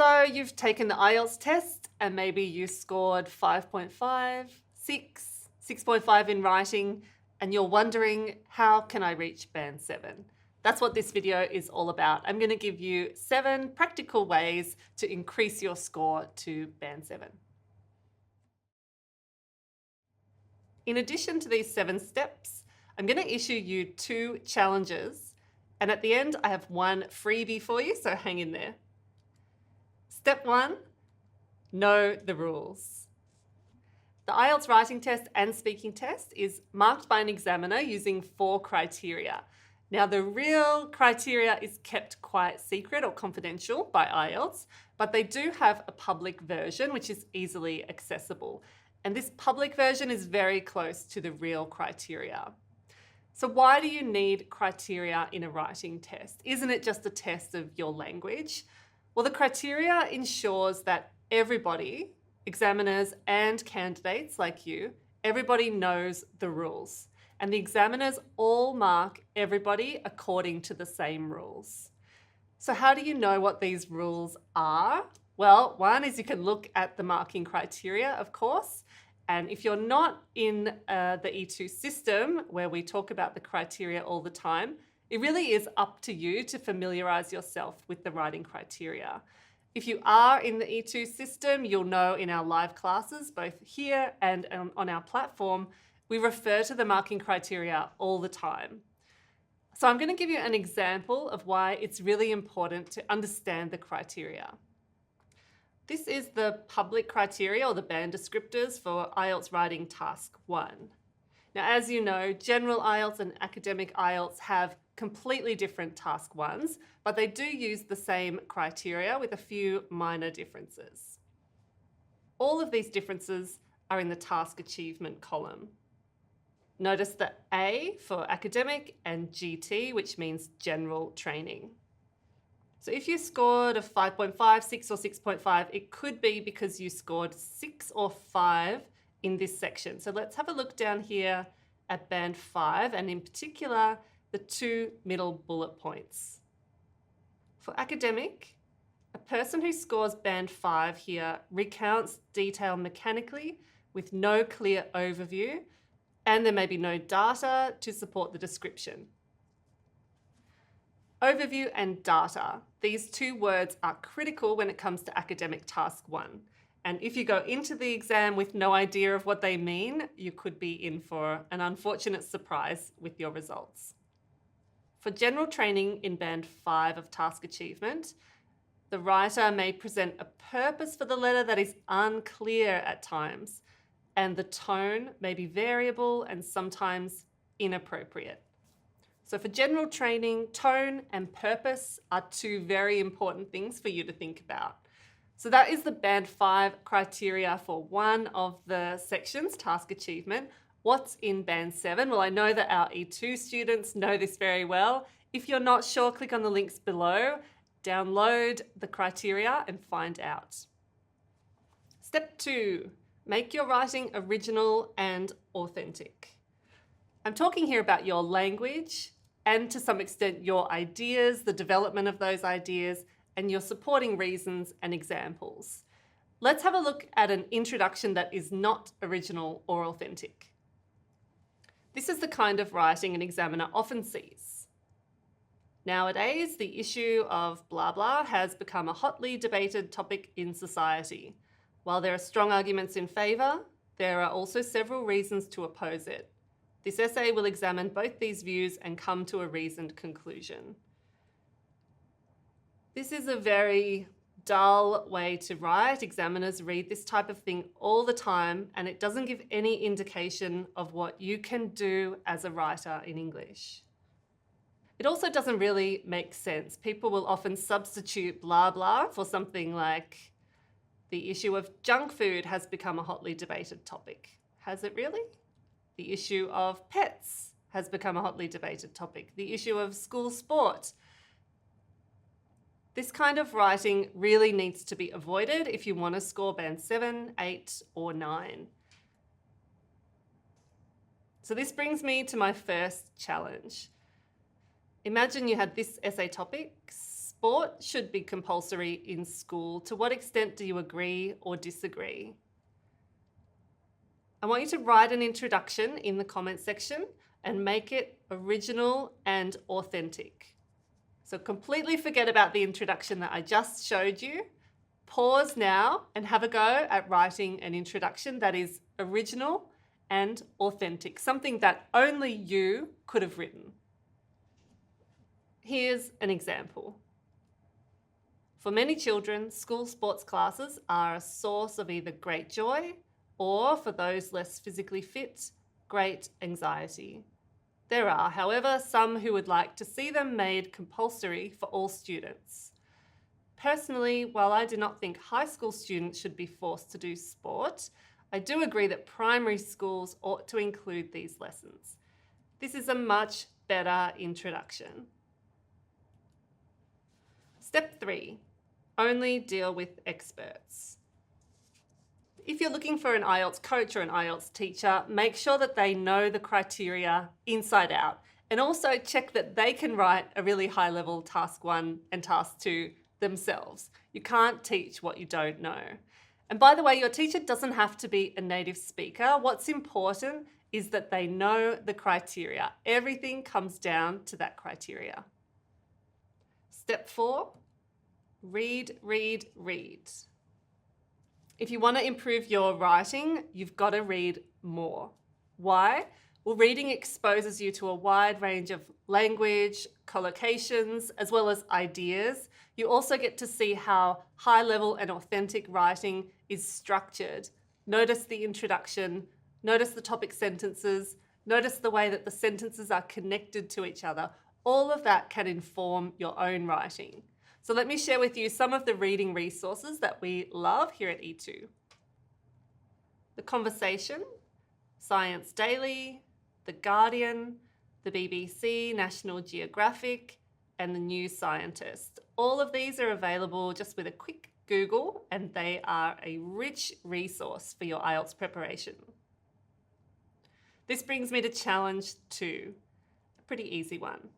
So you've taken the IELTS test and maybe you scored 5.5, 6, 6.5 in writing, and you're wondering, how can I reach band 7? That's what this video is all about. I'm going to give you 7 practical ways to increase your score to band 7. In addition to these 7 steps, I'm going to issue you 2 challenges, and at the end I have 1 freebie for you, so hang in there. Step 1, know the rules. The IELTS writing test and speaking test is marked by an examiner using 4 criteria. Now, the real criteria is kept quite secret or confidential by IELTS, but they do have a public version which is easily accessible. And this public version is very close to the real criteria. So why do you need criteria in a writing test? Isn't it just a test of your language? Well, the criteria ensures that everybody, examiners and candidates like you, everybody knows the rules. And the examiners all mark everybody according to the same rules. So how do you know what these rules are? Well, one is you can look at the marking criteria, of course. And if you're not in the E2 system, where we talk about the criteria all the time, it really is up to you to familiarize yourself with the writing criteria. If you are in the E2 system, you'll know in our live classes, both here and on our platform, we refer to the marking criteria all the time. So I'm going to give you an example of why it's really important to understand the criteria. This is the public criteria or the band descriptors for IELTS Writing Task 1. Now, as you know, general IELTS and academic IELTS have completely different task 1s, but they do use the same criteria with a few minor differences. All of these differences are in the task achievement column. Notice the A for academic and GT, which means general training. So if you scored a 5.5, 6 or 6.5, it could be because you scored 6 or 5 in this section. So let's have a look down here at band 5, and in particular, the 2 middle bullet points. For academic, a person who scores band 5 here recounts detail mechanically with no clear overview, and there may be no data to support the description. Overview and data, these 2 words are critical when it comes to academic task 1. And if you go into the exam with no idea of what they mean, you could be in for an unfortunate surprise with your results. For general training in band 5 of task achievement, the writer may present a purpose for the letter that is unclear at times, and the tone may be variable and sometimes inappropriate. So for general training, tone and purpose are 2 very important things for you to think about. So that is the band 5 criteria for one of the sections, task achievement. What's in band 7? Well, I know that our E2 students know this very well. If you're not sure, click on the links below, download the criteria and find out. Step 2, make your writing original and authentic. I'm talking here about your language and to some extent your ideas, the development of those ideas, and your supporting reasons and examples. Let's have a look at an introduction that is not original or authentic. This is the kind of writing an examiner often sees. Nowadays, the issue of blah blah has become a hotly debated topic in society. While there are strong arguments in favour, there are also several reasons to oppose it. This essay will examine both these views and come to a reasoned conclusion. This is a very dull way to write. Examiners read this type of thing all the time, and it doesn't give any indication of what you can do as a writer in English. It also doesn't really make sense. People will often substitute blah blah for something like, the issue of junk food has become a hotly debated topic. Has it really? The issue of pets has become a hotly debated topic. The issue of school sport. This kind of writing really needs to be avoided if you want to score band 7, 8, or 9. So this brings me to my first challenge. Imagine you had this essay topic, sport should be compulsory in school. To what extent do you agree or disagree? I want you to write an introduction in the comment section and make it original and authentic. So completely forget about the introduction that I just showed you. Pause now and have a go at writing an introduction that is original and authentic, something that only you could have written. Here's an example. For many children, school sports classes are a source of either great joy or, for those less physically fit, great anxiety. There are, however, some who would like to see them made compulsory for all students. Personally, while I do not think high school students should be forced to do sport, I do agree that primary schools ought to include these lessons. This is a much better introduction. Step 3, only deal with experts. If you're looking for an IELTS coach or an IELTS teacher, make sure that they know the criteria inside out, and also check that they can write a really high-level task 1 and task 2 themselves. You can't teach what you don't know. And by the way, your teacher doesn't have to be a native speaker. What's important is that they know the criteria. Everything comes down to that criteria. Step 4, read, read, read. If you want to improve your writing, you've got to read more. Why? Well, reading exposes you to a wide range of language, collocations, as well as ideas. You also get to see how high-level and authentic writing is structured. Notice the introduction, notice the topic sentences, notice the way that the sentences are connected to each other. All of that can inform your own writing. So let me share with you some of the reading resources that we love here at E2. The Conversation, Science Daily, The Guardian, the BBC, National Geographic, and the New Scientist. All of these are available just with a quick Google, and they are a rich resource for your IELTS preparation. This brings me to challenge 2, a pretty easy one.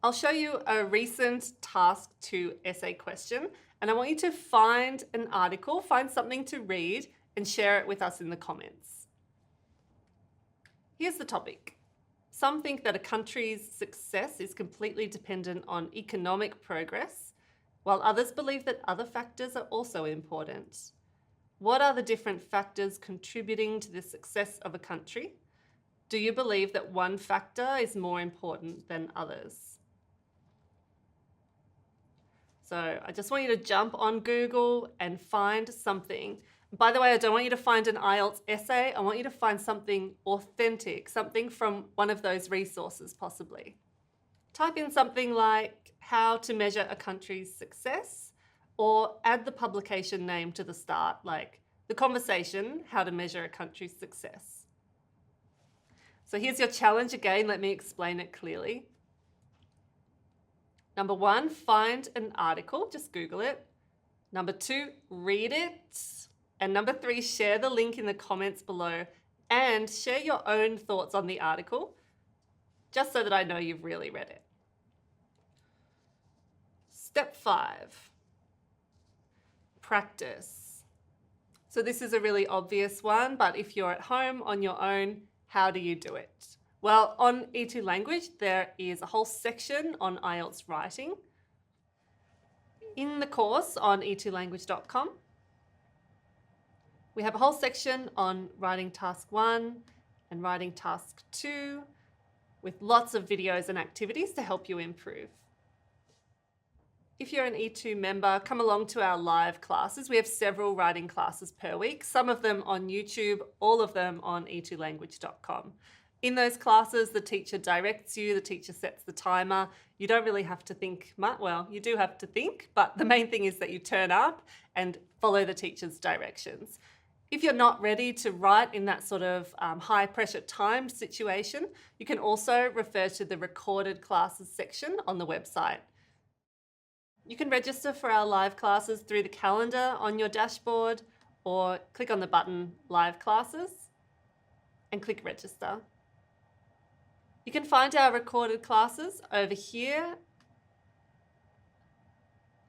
I'll show you a recent task 2 essay question, and I want you to find an article, find something to read, and share it with us in the comments. Here's the topic. Some think that a country's success is completely dependent on economic progress, while others believe that other factors are also important. What are the different factors contributing to the success of a country? Do you believe that one factor is more important than others? So I just want you to jump on Google and find something. By the way, I don't want you to find an IELTS essay. I want you to find something authentic, something from one of those resources possibly. Type in something like how to measure a country's success, or add the publication name to the start, like The Conversation, How to Measure a Country's Success. So here's your challenge again. Let me explain it clearly. Number 1, find an article, just Google it. Number 2, read it. And number 3, share the link in the comments below and share your own thoughts on the article, just so that I know you've really read it. Step 5, practice. So this is a really obvious one, but if you're at home on your own, how do you do it? Well, on E2 Language, there is a whole section on IELTS Writing. In the course on e2language.com, we have a whole section on writing task 1 and writing task 2 with lots of videos and activities to help you improve. If you're an E2 member, come along to our live classes. We have several writing classes per week, some of them on YouTube, all of them on e2language.com. In those classes, the teacher directs you, the teacher sets the timer. You don't really have to think much. Well, you do have to think, but the main thing is that you turn up and follow the teacher's directions. If you're not ready to write in that sort of high pressure timed situation, you can also refer to the recorded classes section on the website. You can register for our live classes through the calendar on your dashboard, or click on the button Live Classes and click Register. You can find our recorded classes over here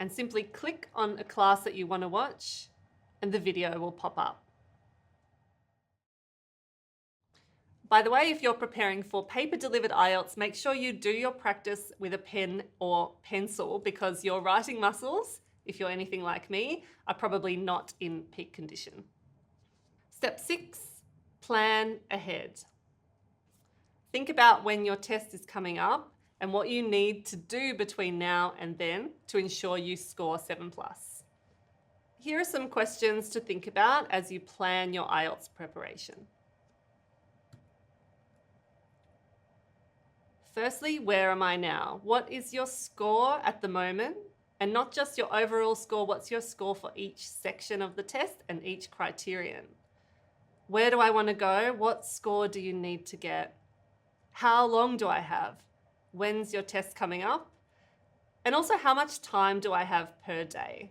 and simply click on a class that you want to watch and the video will pop up. By the way, if you're preparing for paper-delivered IELTS, make sure you do your practice with a pen or pencil because your writing muscles, if you're anything like me, are probably not in peak condition. Step 6, plan ahead. Think about when your test is coming up and what you need to do between now and then to ensure you score 7+. Here are some questions to think about as you plan your IELTS preparation. Firstly, where am I now? What is your score at the moment? And not just your overall score, what's your score for each section of the test and each criterion? Where do I want to go? What score do you need to get? How long do I have? When's your test coming up? And also, how much time do I have per day?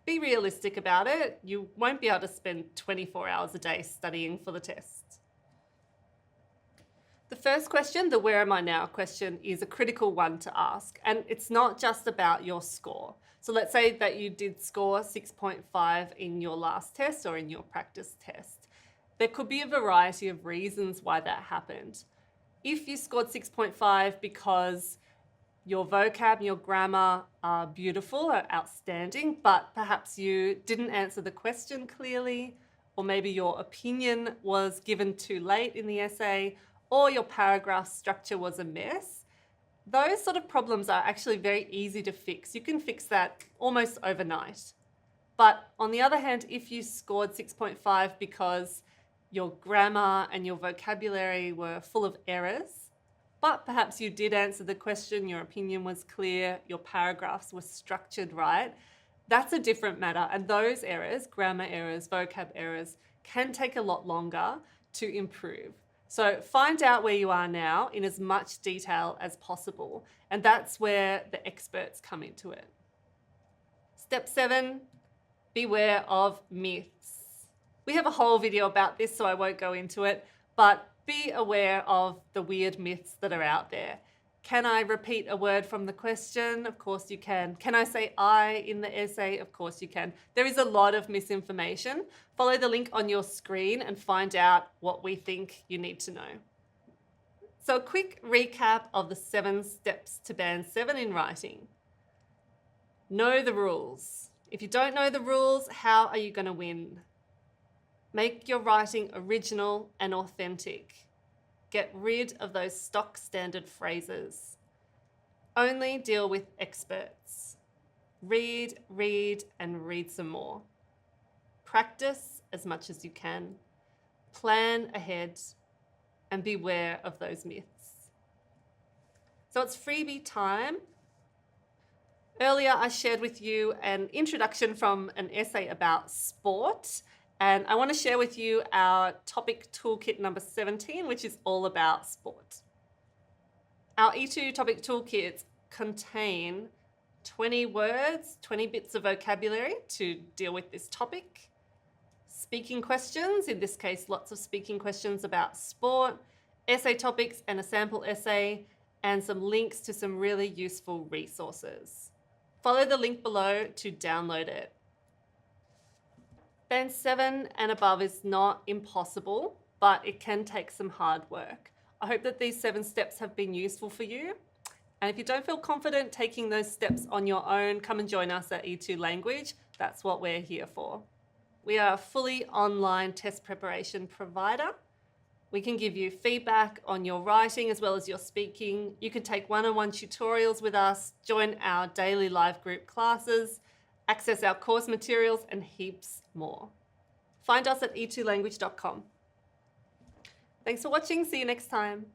Be realistic about it. You won't be able to spend 24 hours a day studying for the test. The first question, the where am I now question, is a critical one to ask. And it's not just about your score. So let's say that you did score 6.5 in your last test or in your practice test. There could be a variety of reasons why that happened. If you scored 6.5 because your vocab and your grammar are beautiful, are outstanding, but perhaps you didn't answer the question clearly, or maybe your opinion was given too late in the essay, or your paragraph structure was a mess, those sort of problems are actually very easy to fix. You can fix that almost overnight. But on the other hand, if you scored 6.5 because your grammar and your vocabulary were full of errors, but perhaps you did answer the question, your opinion was clear, your paragraphs were structured right, that's a different matter. And those errors, grammar errors, vocab errors, can take a lot longer to improve. So find out where you are now in as much detail as possible. And that's where the experts come into it. Step 7, beware of myths. We have a whole video about this, so I won't go into it, but be aware of the weird myths that are out there. Can I repeat a word from the question? Of course you can. Can I say I in the essay? Of course you can. There is a lot of misinformation. Follow the link on your screen and find out what we think you need to know. So a quick recap of the 7 steps to Band 7 in writing. Know the rules. If you don't know the rules, how are you going to win? Make your writing original and authentic. Get rid of those stock standard phrases. Only deal with experts. Read, and read some more. Practice as much as you can. Plan ahead and beware of those myths. So it's freebie time. Earlier, I shared with you an introduction from an essay about sport. And I want to share with you our topic toolkit number 17, which is all about sport. Our E2 topic toolkits contain 20 words, 20 bits of vocabulary to deal with this topic, speaking questions, in this case, lots of speaking questions about sport, essay topics and a sample essay, and some links to some really useful resources. Follow the link below to download it. Band 7 and above is not impossible, but it can take some hard work. I hope that these 7 steps have been useful for you. And if you don't feel confident taking those steps on your own, come and join us at E2 Language. That's what we're here for. We are a fully online test preparation provider. We can give you feedback on your writing as well as your speaking. You can take one-on-one tutorials with us, join our daily live group classes, access our course materials, and heaps more. Find us at e2language.com. Thanks for watching. See you next time.